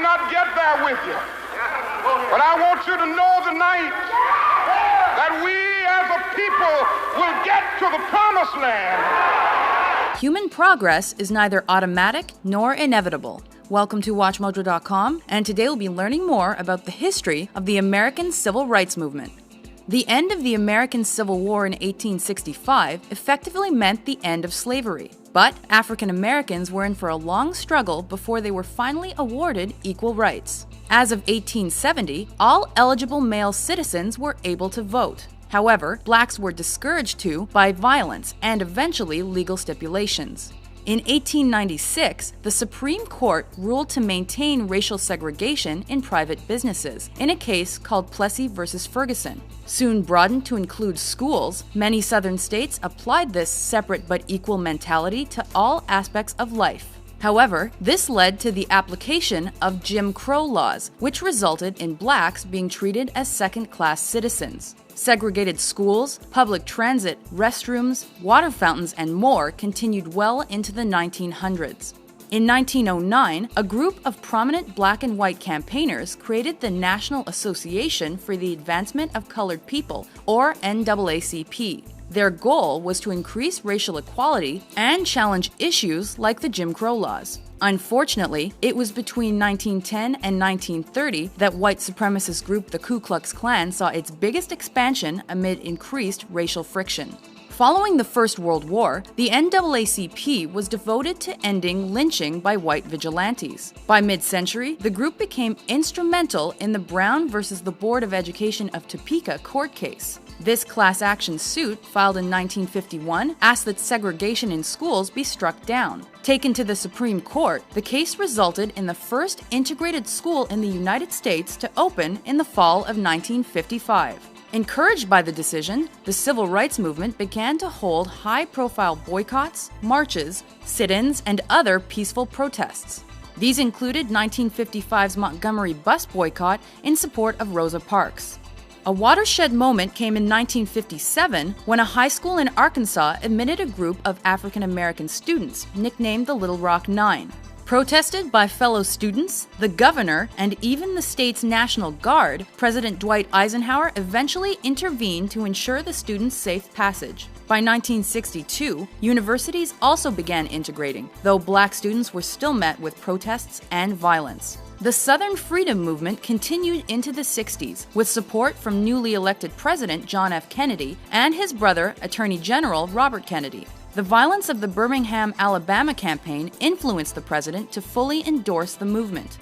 not get there with you. But I want you to know tonight that we as a people will get to the promised land. Human progress is neither automatic nor inevitable. Welcome to WatchMojo.com, and today we'll be learning more about the history of the American Civil Rights Movement. The end of the American Civil War in 1865 effectively meant the end of slavery, but African Americans were in for a long struggle before they were finally awarded equal rights. As of 1870, all eligible male citizens were able to vote. However, blacks were discouraged to by violence and eventually legal stipulations. In 1896, the Supreme Court ruled to maintain racial segregation in private businesses in a case called Plessy v. Ferguson. Soon broadened to include schools, many southern states applied this separate but equal mentality to all aspects of life. However, this led to the application of Jim Crow laws, which resulted in blacks being treated as second-class citizens. Segregated schools, public transit, restrooms, water fountains, and more continued well into the 1900s. In 1909, a group of prominent black and white campaigners created the National Association for the Advancement of Colored People, or NAACP. Their goal was to increase racial equality and challenge issues like the Jim Crow laws. Unfortunately, it was between 1910 and 1930 that white supremacist group the Ku Klux Klan saw its biggest expansion amid increased racial friction. Following the First World War, the NAACP was devoted to ending lynching by white vigilantes. By mid-century, the group became instrumental in the Brown versus the Board of Education of Topeka court case. This class action suit, filed in 1951, asked that segregation in schools be struck down. Taken to the Supreme Court, the case resulted in the first integrated school in the United States to open in the fall of 1955. Encouraged by the decision, the civil rights movement began to hold high-profile boycotts, marches, sit-ins, and other peaceful protests. These included 1955's Montgomery bus boycott in support of Rosa Parks. A watershed moment came in 1957 when a high school in Arkansas admitted a group of African American students, nicknamed the Little Rock Nine. Protested by fellow students, the governor, and even the state's National Guard, President Dwight Eisenhower eventually intervened to ensure the students' safe passage. By 1962, universities also began integrating, though black students were still met with protests and violence. The Southern Freedom Movement continued into the 60s, with support from newly elected President John F. Kennedy and his brother, Attorney General Robert Kennedy. The violence of the Birmingham, Alabama campaign influenced the president to fully endorse the movement.